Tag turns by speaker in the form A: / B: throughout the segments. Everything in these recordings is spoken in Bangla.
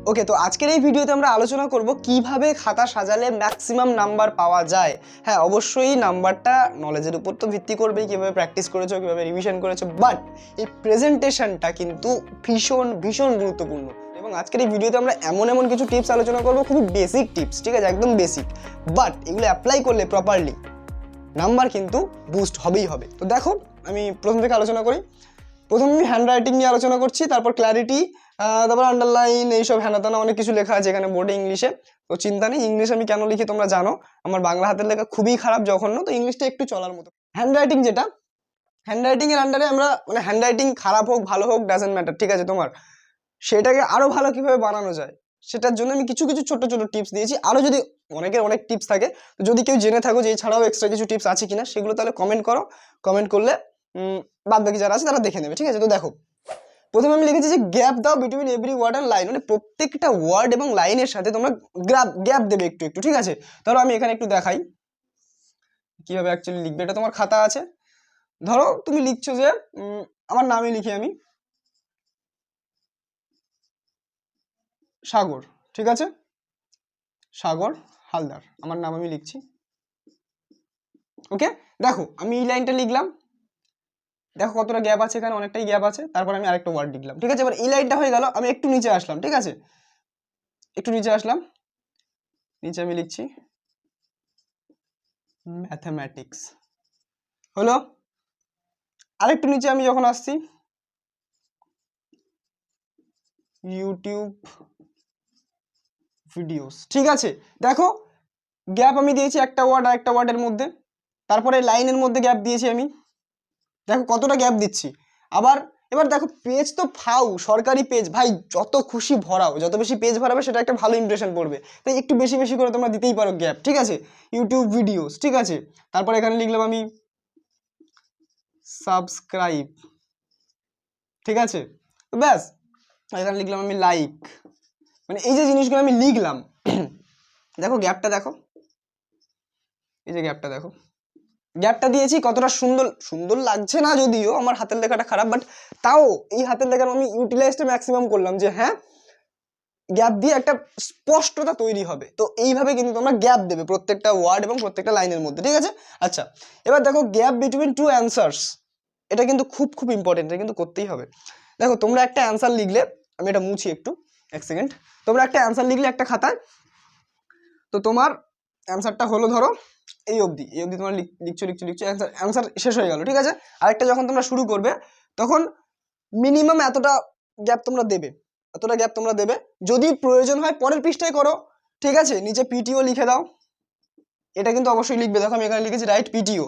A: ওকে, তো আজকের এই ভিডিওতে আমরা আলোচনা করব কিভাবে খাতা সাজালে ম্যাক্সিমাম নাম্বার পাওয়া যায়। হ্যাঁ, অবশ্যই নাম্বারটা নলেজের উপর তো ভিত্তি করবেই, কিভাবে প্র্যাকটিস করেছো, কিভাবে রিভিশন করেছো, বাট এই প্রেজেন্টেশনটা কিন্তু ভীষণ ভীষণ গুরুত্বপূর্ণ। এবং আজকের এই ভিডিওতে আমরা এমন কিছু টিপস আলোচনা করবো, খুবই বেসিক টিপস, ঠিক আছে, একদম বেসিক, বাট এগুলো অ্যাপ্লাই করলে প্রপারলি নাম্বার কিন্তু বুস্ট হবেই হবে। তো দেখো, আমি প্রথম থেকে আলোচনা করি। প্রথমে আমি হ্যান্ড রাইটিং নিয়ে আলোচনা করছি, তারপর ক্ল্যারিটি, তারপর আন্ডারলাইন, এইসব হ্যানাতানা অনেক কিছু লেখা আছে এখানে বোর্ডে ইংলিশে। তো চিন্তা নেই, ইংলিশ আমি কেন লিখি তোমরা জানো, আমার বাংলা হাতের লেখা খুবই খারাপ জঘন্য, তো ইংলিশটা একটু চলার মতো। হ্যান্ড রাইটিং যেটা, হ্যান্ড রাইটিং এর আন্ডারে আমরা মানে হ্যান্ড রাইটিং খারাপ হোক ভালো হোক ডাজেন্ট ম্যাটার, ঠিক আছে, তোমার সেটাকে আরো ভালো কিভাবে বানানো যায় সেটার জন্য আমি কিছু কিছু ছোট ছোট টিপস দিয়েছি। আরো যদি অনেকের অনেক টিপস থাকে, তো যদি কেউ জেনে থাকো যে এছাড়াও এক্সট্রা কিছু টিপস আছে কিনা, সেগুলো তাহলে কমেন্ট করো। কমেন্ট করলে বাদ বাকি যারা আছে তারা দেখে নেবে, ঠিক আছে। তো দেখো, প্রথমে আমি লিখেছি যে গ্যাপ দাও between every word and line, মানে প্রত্যেকটা ওয়ার্ড এবং লাইনের সাথে তোমরা গ্যাপ দেবে একটু একটু, ঠিক আছে। ধরো আমি এখানে একটু দেখাই কিভাবে অ্যাকচুয়ালি লিখবে। এটা তোমার খাতা আছে, ধরো তুমি লিখছো যে আমার নামই লিখি আমি, সাগর, ঠিক আছে, সাগর হালদার আমার নাম আমি লিখছি। ওকে, দেখো আমি এই লাইনটা লিখলাম, দেখো কতটা গ্যাপ আছে এখানে, অনেকটাই গ্যাপ আছে। তারপর আমি আরেকটা ওয়ার্ড লিখলাম, ঠিক আছে। এবার এই লাইনটা হয়ে গেল, আমি একটু নিচে আসলাম, ঠিক আছে, একটু নিচে আসলাম, নিচে আমি লিখছি ম্যাথামেটিক্স, হলো। আরেকটু নিচে আমি যখন আসছি, ইউটিউব ভিডিওস, ঠিক আছে। দেখো গ্যাপ আমি দিয়েছি একটা ওয়ার্ড আর একটা ওয়ার্ডের মধ্যে, তারপরে লাইনের মধ্যে গ্যাপ দিয়েছি আমি, দেখো কতটা গ্যাপ দিচ্ছি। আবার এবার দেখো পেজ তো ফাউ, সরকারি পেজ ভাই, যত খুশি ভরাও, যত বেশি পেজ ভরাবে সেটা একটা ভালো ইমপ্রেশন পড়বে, তাই একটু বেশি বেশি করে তোমরা দিতেই পারো গ্যাপ, ঠিক আছে। ইউটিউব ভিডিওস, ঠিক আছে। তারপর এখানে লিখলাম আমি সাবস্ক্রাইব, ঠিক আছে, ব্যাস। এখানে লিখলাম আমি লাইক, মানে এই যে জিনিসগুলো আমি লিখলাম দেখো গ্যাপটা দেখো, এই যে গ্যাপটা দেখো, গ্যাপটা দিয়েছি, কতটা সুন্দর সুন্দর লাগছে না, যদিও আমার হাতের লেখাটা খারাপ, বাট তাও এই হাতের লেখার আমি ইউটিলাইজটা ম্যাক্সিমাম করলাম, যে হ্যাঁ গ্যাপ দিয়ে একটা স্পষ্টতা তৈরি হবে। তো এইভাবে কিন্তু তোমরা গ্যাপ দেবে প্রত্যেকটা ওয়ার্ড এবং প্রত্যেকটা লাইনের মধ্যে, ঠিক আছে। আচ্ছা, এবার দেখো গ্যাপ বিটুইন টু অ্যান্সার্স, এটা কিন্তু খুব খুব ইম্পর্টেন্ট, এটা কিন্তু করতেই হবে। দেখো তোমরা একটা অ্যান্সার লিখলে, আমি এটা মুছি একটু, এক সেকেন্ড। তোমরা একটা অ্যান্সার লিখলে একটা খাতায়, তো তোমার অ্যান্সারটা হলো ধরো এই অবধি, এই অবধি তোমরা লিখছো লিখছো লিখছো, অ্যান্সার শেষ হয়ে গেল, ঠিক আছে। আরেকটা যখন তোমরা শুরু করবে, তখন মিনিমাম এতটা গ্যাপ তোমরা দেবে, এতটা গ্যাপ তোমরা দেবে। যদি প্রয়োজন হয় পরের পৃষ্ঠায় করো, ঠিক আছে, নিচে পিটিও লিখে দাও, এটা কিন্তু অবশ্যই লিখবে। দেখো আমি এখানে লিখেছি রাইট পিটিও,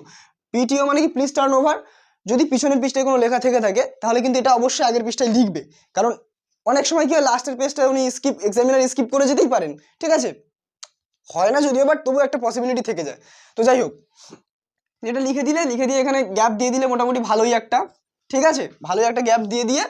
A: পিটিও মানে কি প্লিজ টার্ন ওভার। যদি পিছনের পৃষ্ঠায় কোনো লেখা থেকে থাকে তাহলে কিন্তু এটা অবশ্যই আগের পৃষ্ঠায় লিখবে, কারণ অনেক সময় কি হয় লাস্টের পেজটা উনি এক্সামিনার স্কিপ করে যেতেই পারেন, ঠিক আছে, হয় না যদিও, বাট তবু একটা পসিবিলিটি থেকে যায়। তো যাই হোক, এটা লিখে দিয়ে এখানে গ্যাপ দিয়ে দিলে মোটামুটি ভালোই একটা, ঠিক আছে, ভালোই একটা গ্যাপ দিয়ে দিয়ে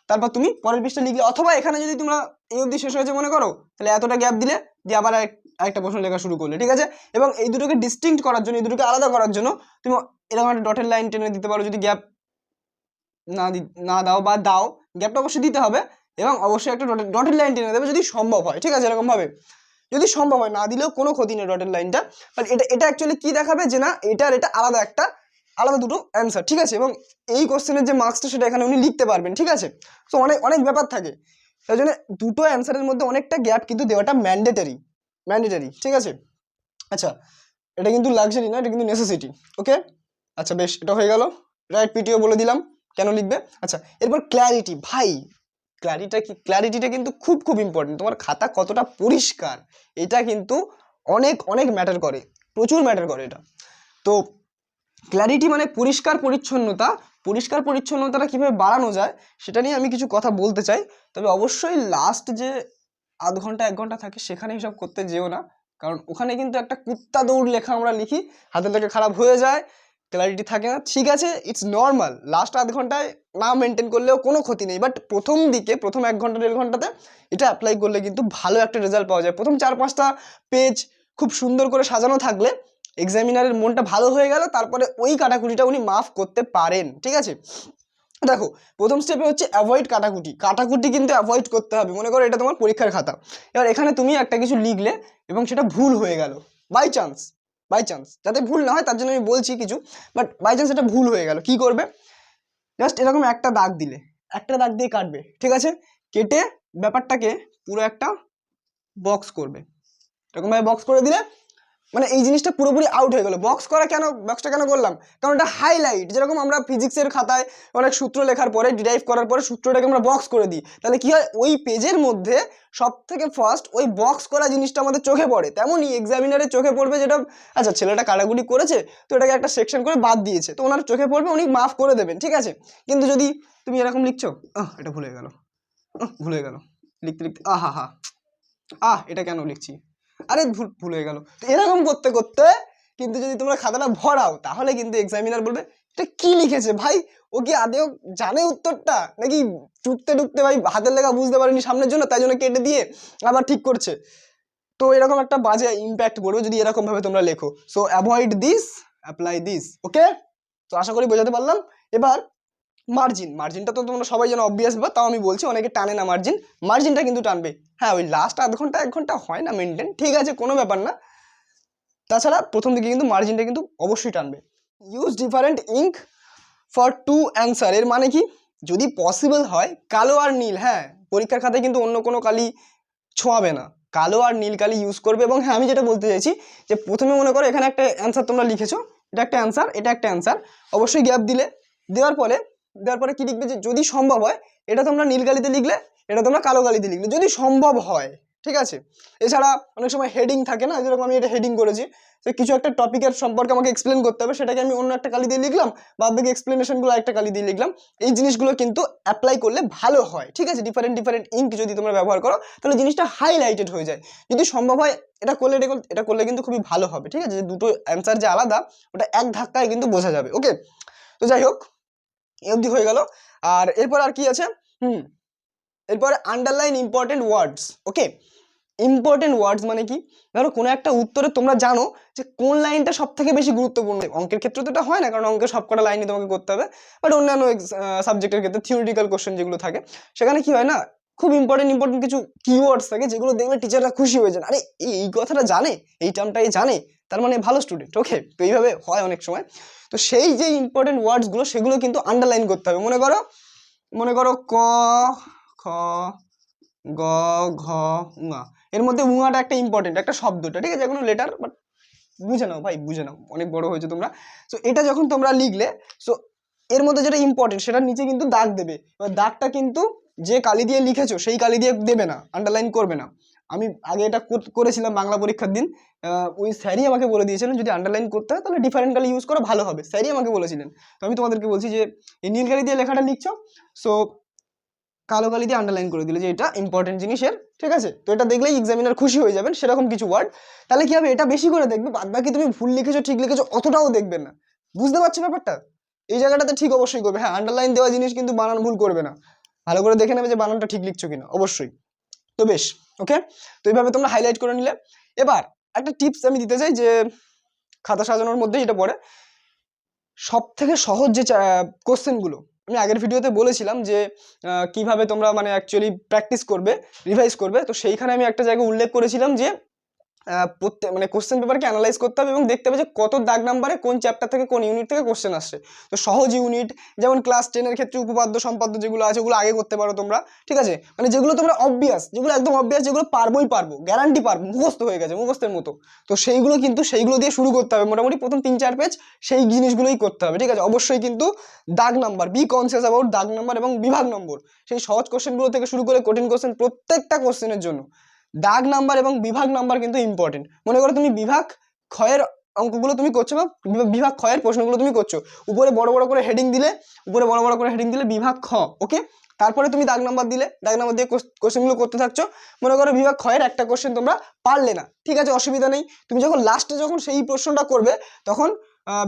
A: তারপর তুমি পরের পৃষ্ঠা লিখলে, অথবা এখানে যদি তোমরা এই অবধি শেষ হয়েছে মনে করো, তাহলে এতটা গ্যাপ দিলে দিয়ে আবার আরেকটা প্রশ্ন লেখা শুরু করলে, ঠিক আছে। এবং এই দুটোকে ডিস্টিংক্ট করার জন্য, এই দুটোকে আলাদা করার জন্য তুমি এরকম একটা ডটের লাইন টেনে দিতে পারো, যদি গ্যাপ না দাও বা দাও, গ্যাপটা অবশ্যই দিতে হবে, এবং অবশ্যই একটা ডটের লাইন টেনে দেবে যদি সম্ভব হয়, ঠিক আছে, এরকম ভাবে যদি সম্ভব হয়, না দিলেও কোনো ক্ষতি নেই ডটের লাইনটা। বাট এটা অ্যাকচুয়ালি কি দেখাবে, যে না এটা আলাদা দুটো অ্যান্সার, ঠিক আছে। এবং এই কোশ্চেনের যে মার্কসটা সেটা এখানে উনি লিখতে পারবেন, ঠিক আছে। তো অনেক অনেক ব্যাপার থাকে, তাই জন্য দুটো অ্যান্সারের মধ্যে অনেকটা গ্যাপ কিন্তু দেওয়াটা ম্যান্ডেটারি, ঠিক আছে। আচ্ছা, এটা কিন্তু লাক্সারি না, এটা কিন্তু নেসেসিটি, ওকে। আচ্ছা বেশ, এটা হয়ে গেল, রাইট পিটিও বলে দিলাম কেন লিখবে। আচ্ছা, এরপর ক্ল্যারিটি, ভাই ক্ল্যারিটিটা কিন্তু খুব খুব ইম্পর্টেন্ট। তোমার খাতা কতটা পরিষ্কার, এটা কিন্তু অনেক অনেক ম্যাটার করে, প্রচুর ম্যাটার করে এটা। তো ক্ল্যারিটি মানে পরিষ্কার পরিচ্ছন্নতাটা কিভাবে বাড়ানো যায় সেটা নিয়ে আমি কিছু কথা বলতে চাই। তবে অবশ্যই লাস্ট যে আধ ঘন্টা 1 ঘন্টা থাকে সেখানে হিসাব করতে যেও না, কারণ ওখানে কিন্তু একটা কুত্তা দৌড় লেখা আমরা লিখি, হাতের লেখা খারাপ হয়ে যায়, ক্ল্যারিটি থাকে না, ঠিক আছে, ইটস নর্মাল। লাস্ট আধ ঘন্টায় না মেনটেন করলেও কোনো ক্ষতি নেই, বাট প্রথম 1 ঘন্টা 1.5 ঘন্টাতে এটা অ্যাপ্লাই করলে কিন্তু ভালো একটা রেজাল্ট পাওয়া যায়। প্রথম 4-5টা পেজ খুব সুন্দর করে সাজানো থাকলে এক্সামিনারের মনটা ভালো হয়ে গেল, তারপরে ওই কাটাকুটিটা উনি মাফ করতে পারেন, ঠিক আছে। দেখো প্রথম স্টেপে হচ্ছে অ্যাভয়েড কাটাকুটি, কাটাকুটি কিন্তু অ্যাভয়েড করতে হবে। মনে করো এটা তোমার পরীক্ষার খাতা, এবার এখানে তুমি একটা কিছু লিখলে এবং সেটা ভুল হয়ে গেল বাই চান্স, বাই চান্স, যাতে ভুল না হয় তার জন্য আমি বলছি কিছু, বাট বাই চান্স এটা ভুল হয়ে গেল, কি করবে? জাস্ট এরকম একটা দাগ দিলে, একটা দাগ দিয়ে কাটবে, ঠিক আছে? কেটে ব্যাপারটাকে পুরো একটা বক্স করবে, এরকমভাবে বক্স করে দিলে মানে এই জিনিসটা পুরোপুরি আউট হয়ে গেল। বক্স করা কেন, বক্সটা কেন করলাম? কারণ এটা হাইলাইট, যেরকম আমরা ফিজিক্সের খাতায় অনেক সূত্র লেখার পরে ডিরাইভ করার পরে সূত্রটাকে আমরা বক্স করে দিই, তাহলে কি হয় ওই পেজের মধ্যে সব থেকে ফার্স্ট ওই বক্স করা জিনিসটা আমাদের চোখে পড়ে, তেমনই এক্সামিনারের চোখে পড়বে যেটা আচ্ছা ছেলেটা কাটাকুটি করেছে তো এটাকে একটা সেকশন করে বাদ দিয়েছে, তো ওনার চোখে পড়বে, উনি মাফ করে দেবেন, ঠিক আছে? কিন্তু যদি তুমি এরকম লিখছো, এটা ভুলে গেল, ভুলে গেল, লিখতে লিখতে আহা হা, এটা কেন লিখছি, আরে ভুল হয়ে গেল, তো এরকম করতে করতে কিন্তু যদি তোমরা খাতাটা ভরাও তাহলে কিন্তু এক্সামিনার বলবে এটা কি লিখেছে ভাই, ও কি আদেও জানে উত্তরটা, নাকি টুকতে টুকতে ভাই হাতের লেখা বুঝতে পারেনি সামনের জন্য তাই জন্য কেটে দিয়ে আবার ঠিক করছে। তো এরকম একটা বাজে ইম্প্যাক্ট পড়বে যদি এরকম ভাবে তোমরা লেখো। So avoid this, apply this, okay? তো আশা করি বোঝাতে পারলাম। এবার মার্জিন, মার্জিনটা তো তোমরা সবাই যেন অবভিয়াস, বা তাও আমি বলছি অনেকে টানে না মার্জিন, মার্জিনটা কিন্তু টানবে। হ্যাঁ ওই লাস্ট আধ ঘন্টা 1 ঘন্টা হয় না মেনটেন, ঠিক আছে কোনো ব্যাপার না, তাছাড়া প্রথম দিকে কিন্তু মার্জিনটা কিন্তু অবশ্যই টানবে। Use different ink for to answer, এর মানে কি, যদি পসিবল হয় কালো আর নীল, হ্যাঁ পরীক্ষার খাতায় কিন্তু অন্য কোনো কালি ছোঁয়াবে না, কালো আর নীল কালি ইউজ করবে। এবং হ্যাঁ আমি যেটা বলতে চাইছি যে প্রথমে মনে করো এখানে একটা অ্যান্সার তোমরা লিখেছো, এটা একটা অ্যান্সার, এটা একটা অ্যান্সার, অবশ্যই গ্যাপ দিলে, দেওয়ার পরে কি লিখবে যে যদি সম্ভব হয় এটা তোমরা নীল কালিতে লিখলে, এটা তোমরা কালো কালিতে লিখলে, যদি সম্ভব হয়, ঠিক আছে? এছাড়া অনেক সময় হেডিং থাকে না, যেরকম আমি এটা হেডিং করেছি, তো কিছু একটা টপিকের সম্পর্কে আমাকে এক্সপ্লেন করতে হবে, সেটাকে আমি অন্য একটা কালি দিয়ে লিখলাম, বাদ বাকি এক্সপ্লেনেশনগুলো একটা কালি দিয়ে লিখলাম, এই জিনিসগুলো কিন্তু অ্যাপ্লাই করলে ভালো হয়, ঠিক আছে? ডিফারেন্ট ডিফারেন্ট ইঙ্ক যদি তোমরা ব্যবহার করো তাহলে জিনিসটা হাইলাইটেড হয়ে যায়, যদি সম্ভব হয় এটা করলে কিন্তু খুবই ভালো হবে, ঠিক আছে? যে দুটো অ্যান্সার যে আলাদা ওটা এক ধাক্কায় কিন্তু বোঝা যাবে, ওকে? তো যাই হোক এই অবধি হয়ে গেল। আর এরপর আর কি আছে, এরপরে আন্ডারলাইন ইম্পর্টেন্ট ওয়ার্ডস, ওকে? ইম্পর্টেন্ট ওয়ার্ডস মানে কি, ধরো কোনো একটা উত্তরে তোমরা জানো যে কোন লাইনটা সব থেকে বেশি গুরুত্বপূর্ণ, অঙ্কের ক্ষেত্রে তো এটা হয় না কারণ অঙ্কের সবকটা লাইনই তোমাকে করতে হবে, বাট অন্যান্য সাবজেক্টের ক্ষেত্রে থিওরিটিক্যাল কোশ্চেন যেগুলো থাকে সেখানে কি হয় না, খুব ইম্পর্টেন্ট কিছু কিওয়ার্ডস থাকে যেগুলো দেখলে টিচাররা খুশি হয়ে যান, আরে এই কথাটা জানে, এই টার্মটাই জানে, তার মানে ভালো স্টুডেন্ট, ওকে? তো এইভাবে হয় অনেক সময়। তো সেই যে ইম্পর্টেন্ট ওয়ার্ডসগুলো সেগুলো কিন্তু আন্ডারলাইন করতে হবে। মনে করো ক, খ, গ, ঘ, উঙা, এর মধ্যে উঙাটা একটা ইম্পর্টেন্ট একটা শব্দটা, ঠিক আছে? কোনো লেটার, বাট বুঝে নাও ভাই, বুঝে নাও, অনেক বড় হয়েছে তোমরা। সো এটা যখন তোমরা লিখলে, সো এর মধ্যে যেটা ইম্পর্টেন্ট সেটার নিচে কিন্তু দাগ দেবে, এবার দাগটা কিন্তু যে কালি দিয়ে লিখেছো সেই কালি দিয়ে দেবে না, আন্ডারলাইন করবে না। আমি আগে এটা করেছিলাম বাংলা পরীক্ষার দিন, ওই স্যারই আমাকে বলে দিয়েছিলেন যদি আন্ডারলাইন করতে হয় তাহলে ডিফারেন্ট কালি ইউজ করা ভালো হবে, স্যারই আমাকে বলেছিলেন। তো আমি তোমাদেরকে বলছি যে এই নীল কালি দিয়ে লেখাটা লিখছো, সো কালো কালি দিয়ে আন্ডারলাইন করে দিলে যে এটা ইম্পর্টেন্ট জিনিসের, ঠিক আছে? তো এটা দেখলেই এক্সামিনার খুশি হয়ে যাবেন, সেরকম কিছু ওয়ার্ড। তাহলে কি হবে, এটা বেশি করে দেখবে, বাদ বাকি তুমি ভুল লিখেছো ঠিক লিখেছো অতটাও দেখবেন না, বুঝতে পারছো ব্যাপারটা? এই জায়গাটাতে ঠিক অবশ্যই করবে, হ্যাঁ আন্ডারলাইন দেওয়া জিনিস কিন্তু বানান ভুল করবে না, ভালো করে দেখে নেবে যে বানানটা ঠিক লিখছো কিনা, অবশ্যই। তো বেশ, ওকে? তো এইভাবে তোমরা হাইলাইট করে নিলে। এবার একটা টিপস আমি দিতে চাই যে খাতা সাজানোর মধ্যে এটা পড়ে, সব থেকে সহজ যে কোশ্চেনগুলো আমি আগের ভিডিওতে বলেছিলাম যে কিভাবে তোমরা মানে অ্যাকচুয়ালি প্র্যাকটিস করবে, রিভাইজ করবে, তো সেইখানে আমি একটা জায়গায় উল্লেখ করেছিলাম যে প্রত্যেক মানে কোশ্চেন পেপারকে অ্যানালাইজ করতে হবে এবং দেখতে হবে যে কত দাগ নাম্বারে কোন চ্যাপ্টার থেকে কোন ইউনিট থেকে কোশ্চেন আসছে। তো সহজ ইউনিট যেমন ক্লাস 10-এর ক্ষেত্রে উপপাদ্য সম্পাদ্য যেগুলো আছে ওগুলো আগে করতে পারো তোমরা, ঠিক আছে? মানে যেগুলো তোমরা অবভিয়াস, যেগুলো একদম অবভিয়াস, যেগুলো পারবো গ্যারান্টি পারবো, মুখস্থ হয়ে গেছে মুখস্থের মতো, তো সেইগুলো দিয়ে শুরু করতে হবে, মোটামুটি প্রথম 3-4 পেজ সেই জিনিসগুলোই করতে হবে, ঠিক আছে? অবশ্যই কিন্তু দাগ নাম্বার, বি কনসিয়াস অ্যাবাউট দাগ নাম্বার এবং বিভাগ নম্বর, সেই সহজ কোশ্চেনগুলো থেকে শুরু করে কঠিন কোশ্চেন প্রত্যেকটা কোশ্চেনের জন্য দাগ নাম্বার এবং বিভাগ নাম্বার কিন্তু ইম্পর্টেন্ট। মনে করো তুমি বিভাগ ক্ষয়ের অঙ্কগুলো তুমি করছো বা বিভাগ ক্ষয়ের প্রশ্নগুলো তুমি করছো, উপরে বড় বড় করে হেডিং দিলে, বিভাগ খ, ওকে? তারপরে তুমি দাগ নাম্বার দিয়ে কোশ্চেনগুলো করতে থাকছো। মনে করো বিভাগ ক্ষয়ের একটা কোশ্চেন তোমরা পারলে না, ঠিক আছে, অসুবিধা নেই, তুমি যখন লাস্টে যখন সেই প্রশ্নটা করবে তখন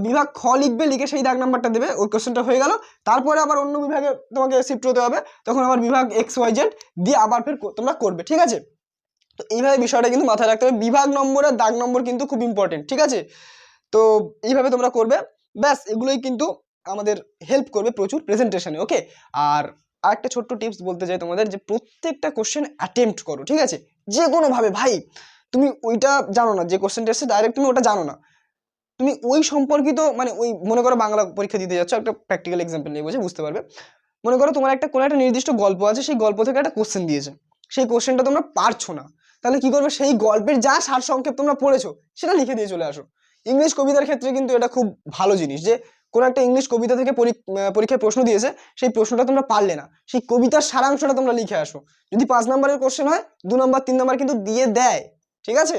A: বিভাগ খ লিখবে, লিখে সেই দাগ নাম্বারটা দেবে, ওই কোশ্চেনটা হয়ে গেল। তারপরে আবার অন্য বিভাগে তোমাকে শিফট হতে হবে, তখন আবার বিভাগ XYZ দিয়ে আবার ফের তোমরা করবে, ঠিক আছে? তো এইভাবে বিষয়টা কিন্তু মাথায় রাখতে হবে, বিভাগ নম্বর আর দাগ নম্বর কিন্তু খুব ইম্পর্টেন্ট, ঠিক আছে? তো এইভাবে তোমরা করবে, ব্যাস এগুলোই কিন্তু আমাদের হেল্প করবে প্রচুর প্রেজেন্টেশনে। ওকে, আর আরেকটা ছোট্ট টিপস বলতে চাই তোমাদের, যে প্রত্যেকটা কোশ্চেন অ্যাটেম্প্ট করো, ঠিক আছে, যে কোনোভাবে। ভাই তুমি ওইটা জানো না, যে কোশ্চেনটা এসছে ডাইরেক্ট তুমি ওটা জানো না, তুমি ওই সম্পর্কিত মানে ওই মনে করো বাংলা পরীক্ষা দিতে যাচ্ছ, একটা প্র্যাকটিক্যাল এক্সাম্পল নিয়ে বুঝতে পারবে। মনে করো তোমার কোনো একটা নির্দিষ্ট গল্প আছে, সেই গল্প থেকে একটা কোশ্চেন দিয়েছে, সেই কোশ্চেনটা তোমরা পারছো না, তাহলে কি করবে, সেই গল্পের যা সারসংক্ষেপ তোমরা পড়েছো সেটা লিখে দিয়ে চলে আসো। ইংলিশ কবিতার ক্ষেত্রে কিন্তু এটা খুব ভালো জিনিস, যে কোনো একটা ইংলিশ কবিতা থেকে পরীক্ষায় প্রশ্ন দিয়েছে, সেই প্রশ্নটা তোমরা পারলে না, সেই কবিতার সারাংশটা তোমরা লিখে আসো। যদি 5 নম্বরের কোশ্চেন হয় 2 নম্বর 3 নম্বর কিন্তু দিয়ে দেয়, ঠিক আছে,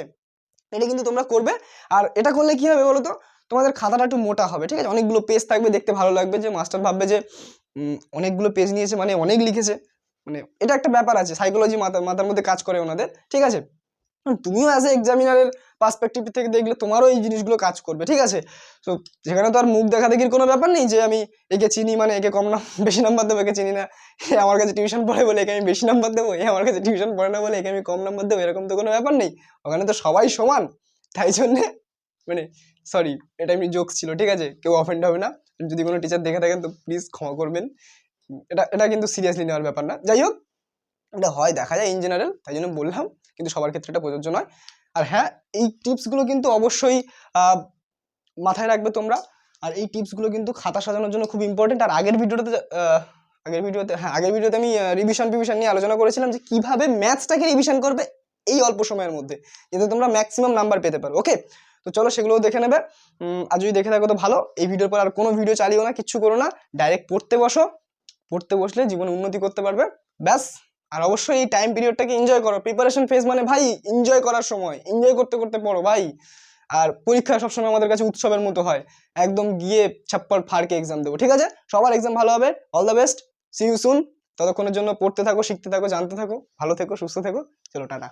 A: এটা কিন্তু তোমরা করবে। আর এটা করলে কি হবে বলো তো, তোমাদের খাতাটা একটু মোটা হবে, ঠিক আছে, অনেকগুলো পেজ থাকবে, দেখতে ভালো লাগবে, যে মাস্টার ভাববে যে অনেকগুলো পেজ নিয়েছে মানে অনেক লিখেছে, মানে এটা একটা ব্যাপার আছে, সাইকোলজি মাথার মধ্যে কাজ করে ওনাদের, ঠিক আছে। তুমিও অ্যাজ এ এক্সামিনারের পার্সপেক্টিভ থেকে দেখলে তোমারও এই জিনিসগুলো কাজ করবে, ঠিক আছে। তো যেখানে তো আর মুখ দেখা দেখির কোনো ব্যাপার নেই, যে আমি একে চিনি মানে একে কম বেশি নাম্বার দেবো, একে চিনি না, এ আমার কাছে টিউশন পড়ে বলে একে আমি বেশি নাম্বার দেবো, এ আমার কাছে টিউশন পড়ে না বলে একে আমি কম নাম্বার দেবো, এরকম তো কোনো ব্যাপার নেই, ওখানে তো সবাই সমান। তাই জন্যে মানে সরি, এটা এমনি জোকস ছিল, ঠিক আছে, কেউ অফেন্ড হবে না, যদি কোনো টিচার দেখে থাকেন তো প্লিজ ক্ষমা করবেন, এটা এটা কিন্তু সিরিয়াসলি নেওয়ার ব্যাপার না। যাই হোক, এটা হয় দেখা যায় ইন জেনারেল, তাই জন্য বললাম, কিন্তু সবার ক্ষেত্রে এটা প্রযোজ্য নয়। আর হ্যাঁ, এই টিপসগুলো কিন্তু অবশ্যই মাথায় রাখবে তোমরা, আর এই টিপসগুলো কিন্তু খাতা সাজানোর জন্য খুব ইম্পর্টেন্ট। আর আগের ভিডিওতে আমি রিভিশন নিয়ে আলোচনা করেছিলাম, যে কিভাবে ম্যাথসটাকে রিভিশন করবে এই অল্প সময়ের মধ্যে, যাতে তোমরা ম্যাক্সিমাম নাম্বার পেতে পারো। ওকে, তো চলো সেগুলোও দেখে নেবে, আর যদি দেখে থাকো তো ভালো। এই ভিডিওর পর আর কোনো ভিডিও চালিও না, কিচ্ছু করো না, ডাইরেক্ট পড়তে বসো, পড়তে বসলে জীবনে উন্নতি করতে পারবে, ব্যাস। আর অবশ্যই এই টাইম পিরিয়ডটাকে এনজয় করো, প্রিপারেশন ফেজ মানে ভাই এনজয় করার সময়, এনজয় করতে করতে পড়ো ভাই। আর পরীক্ষা সবসময় আমাদের কাছে উৎসবের মতো হয়, একদম গিয়ে ছাপ্পর ফাড়কে এক্সাম দেবো, ঠিক আছে, সবার এক্সাম ভালো হবে, all the best, see you soon. ততক্ষণের জন্য পড়তে থাকো, শিখতে থাকো, জানতে থাকো, ভালো থেকো, সুস্থ থেকো, চলো টাটা।